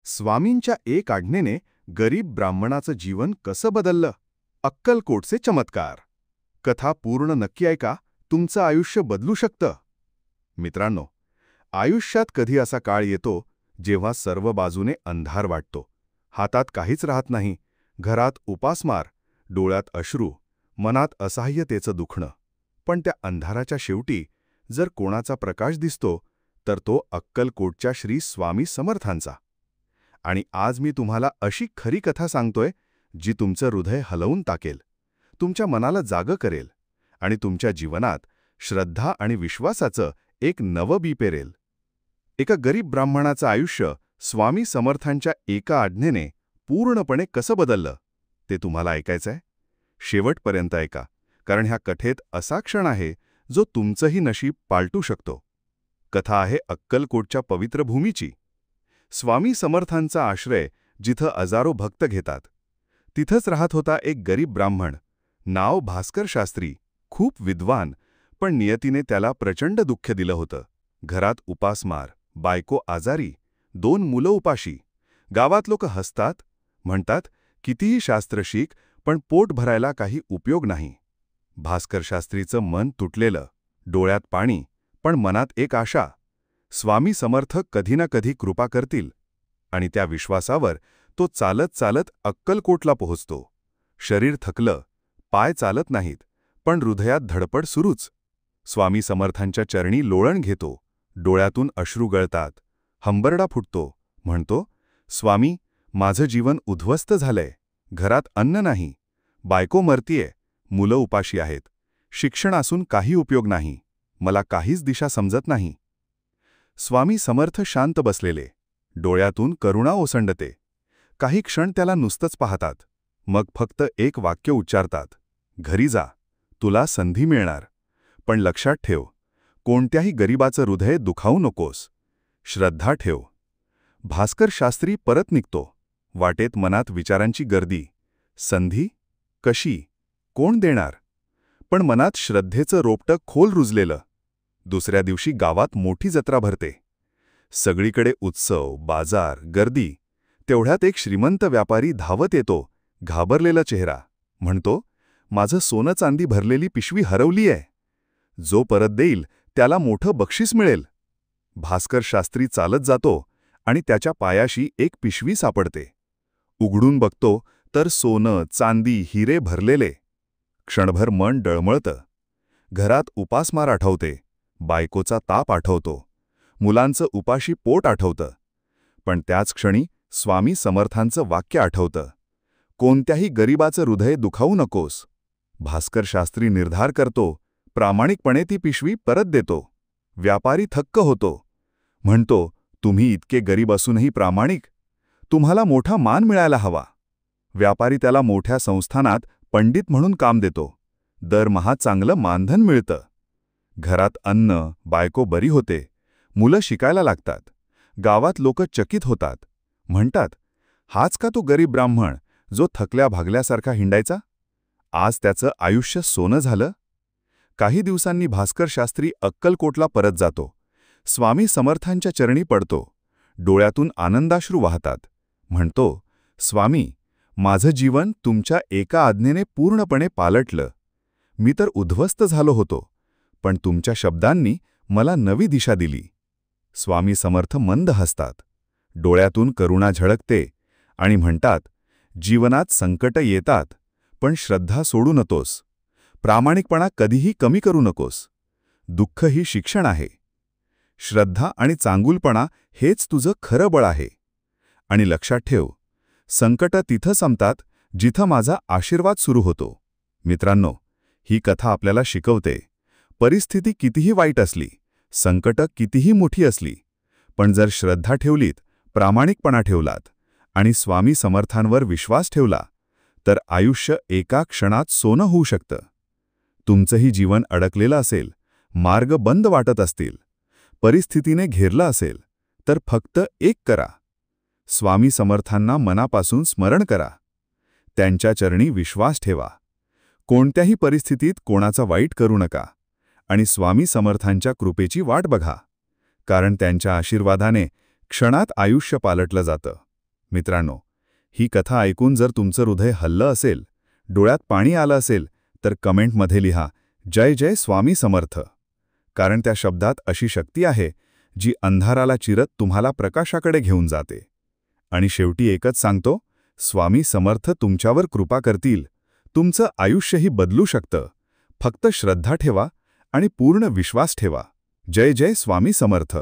स्वामींच्या एक आज्ञेने गरीब ब्राह्मणाचं जीवन कसं बदललं? अक्कलकोटचे चमत्कार. कथा पूर्ण नक्की ऐका, तुमचं आयुष्य बदलू शकतं. मित्रांनो, आयुष्यात कधी असा काळ येतो जेव्हा सर्व बाजूने अंधार वाटतो. हातात काहीच राहत नाही, घरात उपासमार, डोळ्यात अश्रू, मनात असहाय्यतेचं दुखणं. पण त्या अंधाराच्या शेवटी जर कोणाचा प्रकाश दिसतो तर तो अक्कलकोटच्या श्री स्वामी समर्थांचा. आणि आज मी तुम्हाला अशी खरी कथा सांगतोय जी तुमचं हृदय हलवून टाकेल, तुमच्या मनाला जागं करेल आणि तुमच्या जीवनात श्रद्धा आणि विश्वासाचं एक नवं बी पेरेल. एका गरीब ब्राह्मणाचं आयुष्य स्वामी समर्थांच्या एका आज्ञेने पूर्णपणे कसं बदललं ते तुम्हाला ऐकायचंय. शेवटपर्यंत ऐका, कारण ह्या कथेत असा क्षण आहे जो तुमचंही नशीब पालटू शकतो. कथा आहे अक्कलकोटच्या पवित्र भूमीची. स्वामी समर्थांचा आश्रय जिथं हजारो भक्त घेतात, तिथंच राहत होता एक गरीब ब्राह्मण. नाव भास्कर शास्त्री. खूप विद्वान, पण नियतीने त्याला प्रचंड दुःख दिलं होतं. घरात उपासमार, बायको आजारी, 2 मुलं उपाशी. गावात लोक हसतात, म्हणतात कितीही शास्त्र शिक पण पोट भरायला काही उपयोग नाही. भास्कर शास्त्रीचं मन तुटलेलं, डोळ्यात पाणी, पण मनात एक आशा. स्वामी समर्थ कधी ना कधी कृपा करतील. आणि त्या विश्वासावर तो चालत चालत अक्कलकोटला पोहोचतो. शरीर थकलं, पाय चालत नाहीत, पण हृदयात धडपड सुरूच. स्वामी समर्थांच्या चरणी लोळण घेतो. डोळ्यातून अश्रू गळतात, हंबरडा फुटतो. म्हणतो, स्वामी, माझं जीवन उद्ध्वस्त झालंय. घरात अन्न नाही, बायको मरतीये, मुलं उपाशी आहेत. शिक्षण असून काही उपयोग नाही. मला काहीच दिशा समजत नाही. स्वामी समर्थ शांत बसलेले, डोळ्यातून करुणा ओसंडते. काही क्षण त्याला नुसतंच पाहतात, मग फक्त एक वाक्य उच्चारतात, घरी जा, तुला संधी मिळणार. पण लक्षात ठेव, कोणत्याही गरीबाचं हृदय दुखावू नकोस. श्रद्धा ठेव. भास्कर शास्त्री परत निघतो. वाटेत मनात विचारांची गर्दी. संधी? कशी? कोण देणार? पण मनात श्रद्धेचं रोपटं खोल रुजलेलं. दुसऱ्या दिवशी गावात मोठी जत्रा भरते. सगळीकडे उत्सव, बाजार, गर्दी. तेवढ्यात एक श्रीमंत व्यापारी धावत येतो, घाबरलेला चेहरा. म्हणतो, माझं सोनं चांदी भरलेली पिशवी हरवली आहे. जो परत देईल त्याला मोठं बक्षीस मिळेल. भास्कर शास्त्री चालत जातो आणि त्याच्या पायाशी एक पिशवी सापडते. उघडून बघतो तर सोनं, चांदी, हिरे भरलेले. क्षणभर मन डळमळतं. घरात उपासमार आठवते, बायकोचा ताप आठवतो, मुलांचं उपाशी पोट आठवतं. पण त्याच क्षणी स्वामी समर्थांचं वाक्य आठवतं, कोणत्याही गरीबाचं हृदय दुखावू नकोस. भास्कर शास्त्री निर्धार करतो, प्रामाणिकपणे ती पिशवी परत देतो. व्यापारी थक्क होतो. म्हणतो, तुम्ही इतके गरीब असूनही प्रामाणिक? तुम्हाला मोठा मान मिळायला हवा. व्यापारी त्याला मोठ्या संस्थानात पंडित म्हणून काम देतो. दरमहा चांगलं मानधन मिळतं. घरात अन्न, बायको बरी होते, मुलं शिकायला लागतात. गावात लोक चकित होतात. म्हणतात, हाच का तो गरीब ब्राह्मण जो थकल्या भागल्यासारखा हिंडायचा? आज त्याचं आयुष्य सोनं झालं. काही दिवसांनी भास्कर शास्त्री अक्कलकोटला परत जातो. स्वामी समर्थांच्या चरणी पडतो. डोळ्यातून आनंदाश्रू वाहतात. म्हणतो, स्वामी, माझं जीवन तुमच्या एका आज्ञेने पूर्णपणे पालटलं. मी तर उद्ध्वस्त झालो होतो, पण तुमच्या शब्दांनी मला नवी दिशा दिली. स्वामी समर्थ मंद हसतात. डोळ्यातून करुणा झळकते आणि म्हणतात, जीवनात संकट येतात, पण श्रद्धा सोडू नकोस. प्रामाणिकपणा कधीही कमी करू नकोस. दुःख ही शिक्षण आहे. श्रद्धा आणि चांगुलपणा हेच तुझं खरं बळ आहे. आणि लक्षात ठेव, संकट तिथं संपतात जिथं माझा आशीर्वाद सुरू होतो. मित्रांनो, ही कथा आपल्याला शिकवते, परिस्थिती कितीही वाईट असली, संकट कितीही मोठी असली, पण जर श्रद्धा ठेवलीत, प्रामाणिकपणा ठेवलात आणि स्वामी समर्थांवर विश्वास ठेवला, तर आयुष्य एका क्षणात सोनं होऊ शकतं. तुमचंही जीवन अडकलेलं असेल, मार्ग बंद वाटत असतील, परिस्थितीने घेरलं असेल, तर फक्त एक करा. स्वामी समर्थांना मनापासून स्मरण करा. त्यांच्या चरणी विश्वास ठेवा. कोणत्याही परिस्थितीत कोणाचा वाईट करू नका आणि स्वामी समर्थांच्या कृपेची वाट बघा, कारण त्यांच्या आशीर्वादाने क्षणात आयुष्य पालटलं जातं. मित्रांनो, ही कथा ऐकून जर तुमचं हृदय हललं असेल, डोळ्यात पाणी आलं असेल, तर कमेंटमध्ये लिहा, जय जय स्वामी समर्थ. कारण त्या शब्दात अशी शक्ती आहे जी अंधाराला चिरत तुम्हाला प्रकाशाकडे घेऊन जाते. आणि शेवटी एकच सांगतो, स्वामी समर्थ तुमच्यावर कृपा करतील. तुमचं आयुष्यही बदलू शकतं. फक्त श्रद्धा ठेवा आणि पूर्ण विश्वास ठेवा. जय जय स्वामी समर्थ.